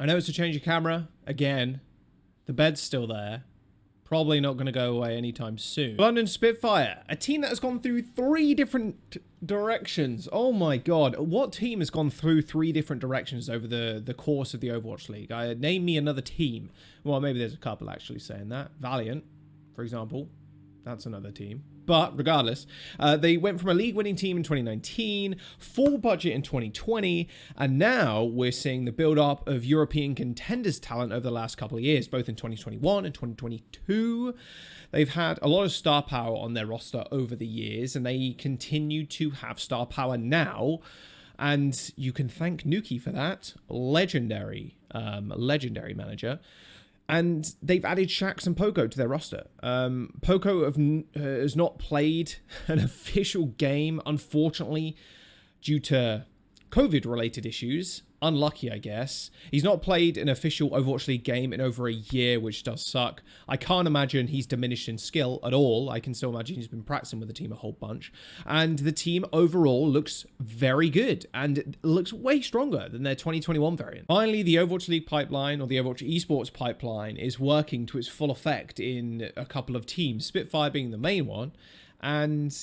I know it's a change of camera. Again, the bed's still there. Probably not going to go away anytime soon. London Spitfire, a team that has gone through 3 different directions. Oh my god, what team has gone through 3 different directions over the course of the Overwatch League? Name me another team. Well, maybe there's a couple actually saying that. Valiant, for example. That's another team. But regardless, they went from a league-winning team in 2019, full budget in 2020, and now we're seeing the build-up of European contenders talent over the last couple of years, both in 2021 and 2022. They've had a lot of star power on their roster over the years, and they continue to have star power now. And you can thank Nuki for that. Legendary manager. And they've added Shax and Poco to their roster. Poco has not played an official game, unfortunately, due to COVID-related issues. Unlucky, I guess. He's not played an official Overwatch League game in over a year, which does suck. I can't imagine he's diminished in skill at all. I can still imagine he's been practicing with the team a whole bunch. And the team overall looks very good and looks way stronger than their 2021 variant. Finally, the Overwatch League pipeline, or the Overwatch esports pipeline, is working to its full effect in a couple of teams, Spitfire being the main one. And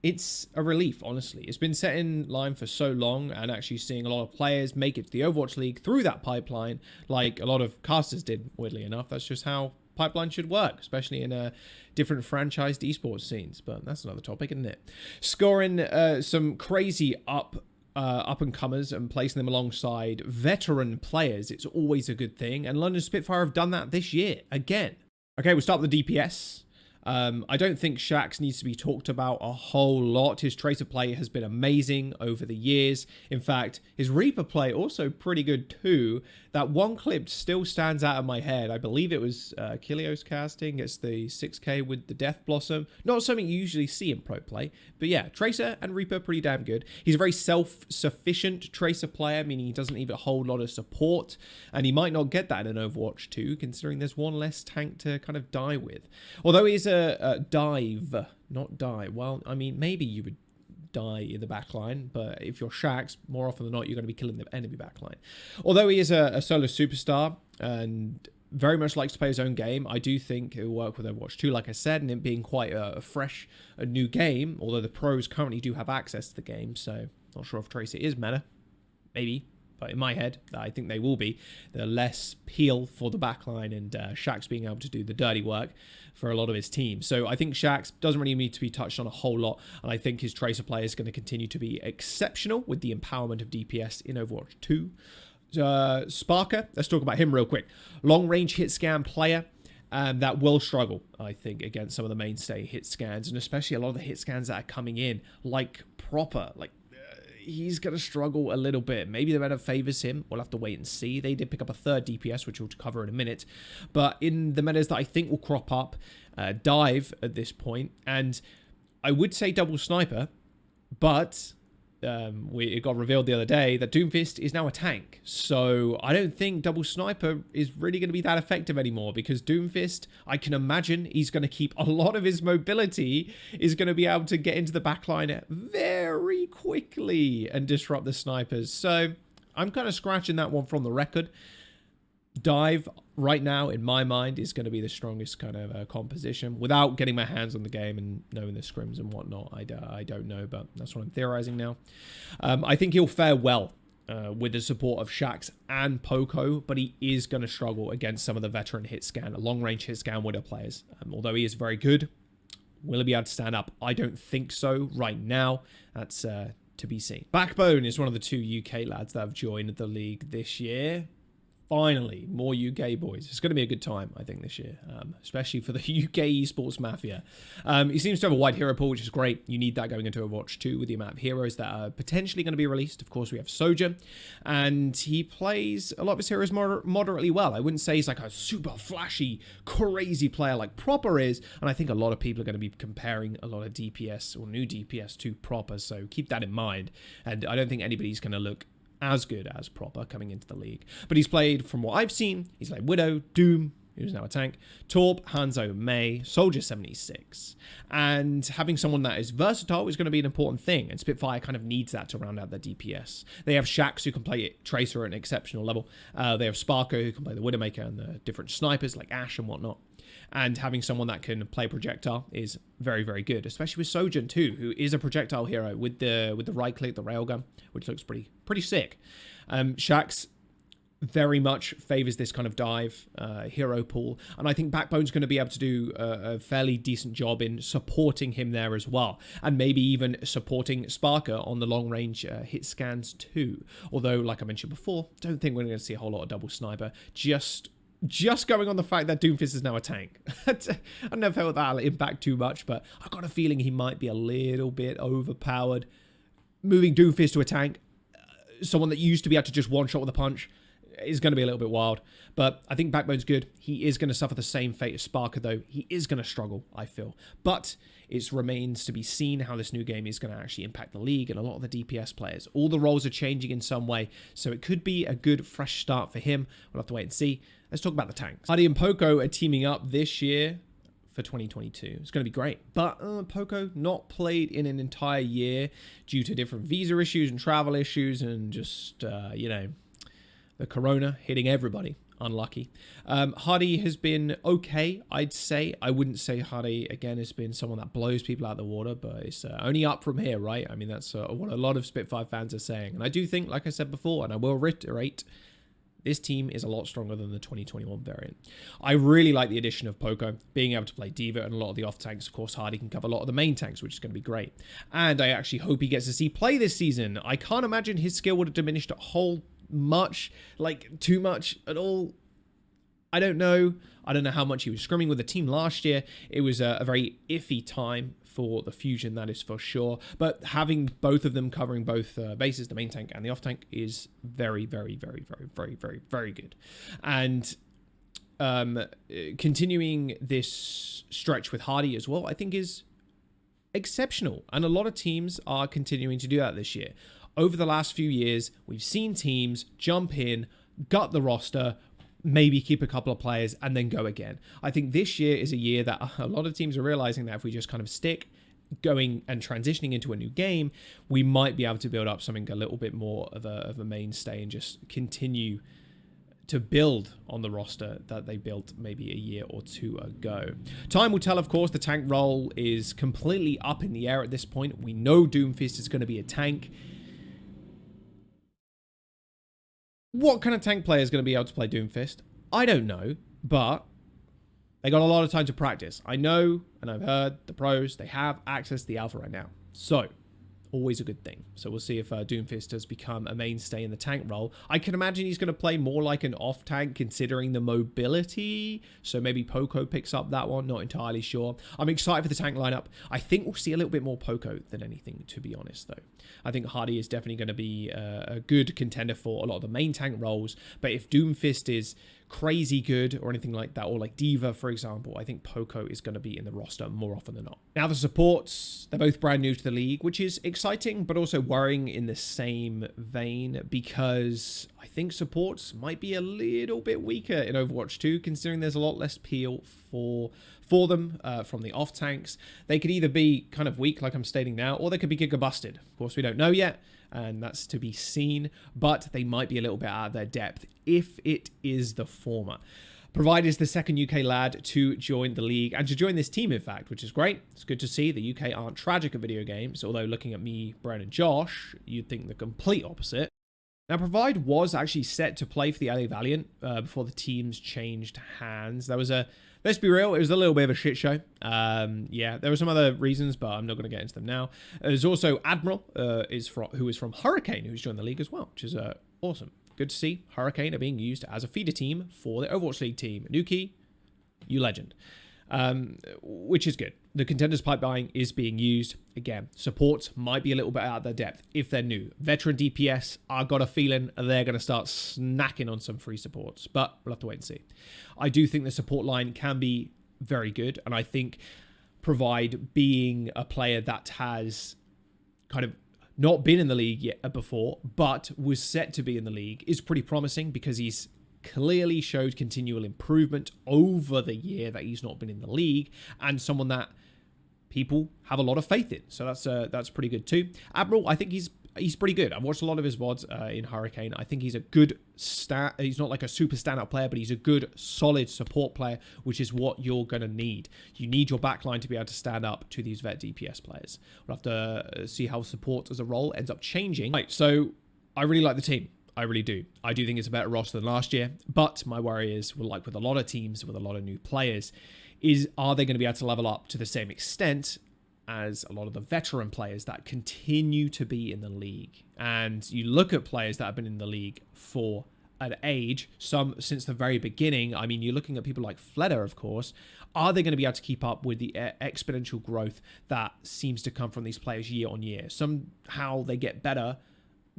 it's a relief, honestly. It's been set in line for so long, and actually seeing a lot of players make it to the Overwatch League through that pipeline, like a lot of casters did, weirdly enough. That's just how pipeline should work, especially in different franchised esports scenes. But that's another topic, isn't it? Scoring some crazy up-and-comers and placing them alongside veteran players, it's always a good thing. And London Spitfire have done that this year, again. Okay, we'll start with the DPS. I don't think Shax needs to be talked about a whole lot. His Tracer play has been amazing over the years. In fact, his Reaper play also pretty good too. That one clip still stands out in my head. I believe it was Kilios casting. It's the 6k with the Death Blossom. Not something you usually see in pro play. But yeah, Tracer and Reaper pretty damn good. He's a very self-sufficient Tracer player, meaning he doesn't need a whole lot of support. And he might not get that in an Overwatch 2, considering there's one less tank to kind of die with. Although he is a dive, not die. Well, I mean, maybe you would die in the backline, but if you're Shax, more often than not, you're going to be killing the enemy backline. Although he is a solo superstar and very much likes to play his own game, I do think it will work with Overwatch 2, like I said, and it being quite a new game, although the pros currently do have access to the game, so not sure if Tracer is meta. Maybe. But in my head, I think they will be. The less peel for the backline and Shax being able to do the dirty work for a lot of his team. So I think Shax doesn't really need to be touched on a whole lot. And I think his Tracer play is going to continue to be exceptional with the empowerment of DPS in Overwatch 2. Sparker, let's talk about him real quick. Long-range hit scan player. That will struggle, I think, against some of the mainstay hit scans. And especially a lot of the hit scans that are coming in, like proper, like he's going to struggle a little bit. Maybe the meta favors him. We'll have to wait and see. They did pick up a 3rd DPS, which we'll cover in a minute. But in the metas that I think will crop up, dive at this point, and I would say double sniper, but it got revealed the other day that Doomfist is now a tank. So I don't think double sniper is really going to be that effective anymore, because Doomfist, I can imagine he's going to keep a lot of his mobility, is going to be able to get into the backline very quickly and disrupt the snipers. So I'm kind of scratching that one from the record. Dive right now, in my mind, is going to be the strongest kind of composition. Without getting my hands on the game and knowing the scrims and whatnot, I don't know, but that's what I'm theorizing now. I think he'll fare well with the support of Shax and Poco, but he is going to struggle against some of the veteran hit scan, long-range hit scan widow players. Although he is very good, will he be able to stand up? I don't think so right now. That's to be seen. Backbone is one of the 2 UK lads that have joined the league this year. Finally, more UK boys. It's going to be a good time, I think, this year, especially for the UK esports mafia. He seems to have a wide hero pool, which is great. You need that going into Overwatch 2 with the amount of heroes that are potentially going to be released. Of course, we have Soldier, and he plays a lot of his heroes moderately well. I wouldn't say he's like a super flashy, crazy player like Proper is, and I think a lot of people are going to be comparing a lot of DPS or new DPS to Proper, so keep that in mind. And I don't think anybody's going to look as good as Proper coming into the league. But he's played, from what I've seen, he's played Widow, Doom, who's now a tank, Torp, Hanzo, Mei, Soldier 76. And having someone that is versatile is going to be an important thing, and Spitfire kind of needs that to round out their DPS. They have Shax, who can play Tracer at an exceptional level. They have Sparko, who can play the Widowmaker and the different snipers like Ash and whatnot. And having someone that can play projectile is very, very good, especially with Sojourn too, who is a projectile hero with the right click, the railgun, which looks pretty sick. Shax very much favors this kind of dive hero pool, and I think Backbone's going to be able to do a fairly decent job in supporting him there as well, and maybe even supporting Sparker on the long range hit scans too. Although, like I mentioned before, don't think we're going to see a whole lot of double sniper. Just going on the fact that Doomfist is now a tank. I never felt that'll impact too much, but I got a feeling he might be a little bit overpowered. Moving Doomfist to a tank, someone that used to be able to just one-shot with a punch, is going to be a little bit wild. But I think Backbone's good. He is going to suffer the same fate as Sparker, though. He is going to struggle, I feel. But it remains to be seen how this new game is going to actually impact the league and a lot of the DPS players. All the roles are changing in some way, so it could be a good, fresh start for him. We'll have to wait and see. Let's talk about the tanks. Hardy and Poco are teaming up this year for 2022. It's going to be great. But Poco not played in an entire year due to different visa issues and travel issues and just, you know, the corona hitting everybody. Unlucky. Hardy has been okay, I'd say. I wouldn't say Hardy, again, has been someone that blows people out of the water, but it's only up from here, right? I mean, that's what a lot of Spitfire fans are saying. And I do think, like I said before, and I will reiterate, this team is a lot stronger than the 2021 variant. I really like the addition of Poco, being able to play Diva and a lot of the off tanks. Of course, Hardy can cover a lot of the main tanks, which is going to be great. And I actually hope he gets to see play this season. I can't imagine his skill would have diminished a whole much, like too much at all. I don't know. I don't know how much he was scrimming with the team last year. It was a very iffy time for the Fusion, that is for sure. But having both of them covering both bases, the main tank and the off tank, is very, very, very, very, very, very, very good. And continuing this stretch with Hardy as well, I think is exceptional. And a lot of teams are continuing to do that this year. Over the last few years, we've seen teams jump in, gut the roster, maybe keep a couple of players, and then go again. I think this year is a year that a lot of teams are realizing that if we just kind of stick going and transitioning into a new game, we might be able to build up something a little bit more of a mainstay and just continue to build on the roster that they built maybe a year or two ago. Time will tell, of course. The tank role is completely up in the air at this point. We know Doomfist is going to be a tank. What kind of tank player is going to be able to play Doomfist? I don't know, but they got a lot of time to practice. I know, and I've heard the pros, they have access to the alpha right now. So, always a good thing. So we'll see if Doomfist has become a mainstay in the tank role. I can imagine he's going to play more like an off tank considering the mobility. So maybe Poco picks up that one. Not entirely sure. I'm excited for the tank lineup. I think we'll see a little bit more Poco than anything, to be honest, though. I think Hardy is definitely going to be a good contender for a lot of the main tank roles. But if Doomfist is crazy good or anything like that, or like Diva, for example, I think Poco is going to be in the roster more often than not. Now, the supports, they're both brand new to the league, which is exciting, but also worrying in the same vein, because I think supports might be a little bit weaker in Overwatch 2, considering there's a lot less peel for them from the off tanks. They could either be kind of weak, like I'm stating now, or they could be giga busted. Of course, we don't know yet, and that's to be seen, but they might be a little bit out of their depth if it is the former. Provide is the second UK lad to join the league, and to join this team, in fact, which is great. It's good to see. The UK aren't tragic at video games, although looking at me, Brian, and Josh, you'd think the complete opposite. Now, Provide was actually set to play for the LA Valiant before the teams changed hands. There was let's be real, it was a little bit of a shit show. Yeah, there were some other reasons, but I'm not going to get into them now. There's also Admiral, who is from Hurricane, who's joined the league as well, which is awesome. Good to see Hurricane are being used as a feeder team for the Overwatch League team. Nuki, you legend. Which is good. The contenders pipeline is being used. Again, supports might be a little bit out of their depth if they're new. Veteran DPS, I got a feeling they're going to start snacking on some free supports, but we'll have to wait and see. I do think the support line can be very good, and I think Provide, being a player that has kind of not been in the league yet before, but was set to be in the league, is pretty promising, because he's clearly showed continual improvement over the year that he's not been in the league, and someone that people have a lot of faith in. So that's pretty good too. Admiral, I think he's pretty good. I've watched a lot of his VODs in Hurricane. I think he's a good he's not like a super standout player, but he's a good, solid support player, which is what you're going to need. You need your backline to be able to stand up to these vet DPS players. We'll have to see how support as a role ends up changing. Right, so I really like the team. I really do. I do think it's a better roster than last year, but my worry is, well, like with a lot of teams, with a lot of new players, are they going to be able to level up to the same extent as a lot of the veteran players that continue to be in the league? And you look at players that have been in the league for an age, some since the very beginning. I mean, you're looking at people like Fleder, of course. Are they going to be able to keep up with the exponential growth that seems to come from these players year on year? Somehow they get better,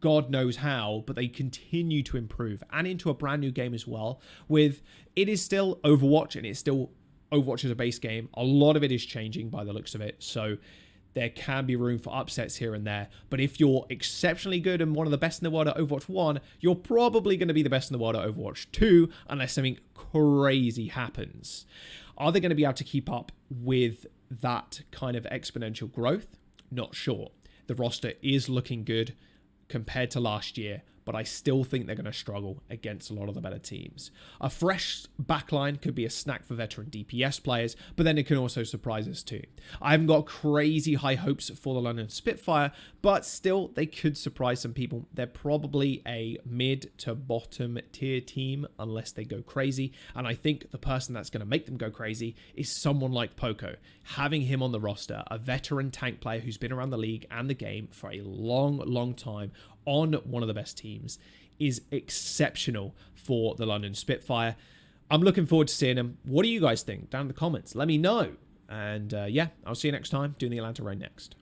God knows how, but they continue to improve, and into a brand new game as well. It is still Overwatch, and it's still Overwatch as a base game. A lot of it is changing by the looks of it, so there can be room for upsets here and there. But if you're exceptionally good and one of the best in the world at Overwatch 1, you're probably going to be the best in the world at Overwatch 2, unless something crazy happens. Are they going to be able to keep up with that kind of exponential growth? Not sure. The roster is looking good compared to last year, but I still think they're going to struggle against a lot of the better teams. A fresh backline could be a snack for veteran DPS players, but then it can also surprise us too. I haven't got crazy high hopes for the London Spitfire, but still, they could surprise some people. They're probably a mid to bottom tier team unless they go crazy, and I think the person that's going to make them go crazy is someone like Poco. Having him on the roster, a veteran tank player who's been around the league and the game for a long time, on one of the best teams, is exceptional for the London Spitfire. I'm looking forward to seeing him. What do you guys think? Down in the comments. Let me know. And yeah, I'll see you next time doing the Atlanta Rain next.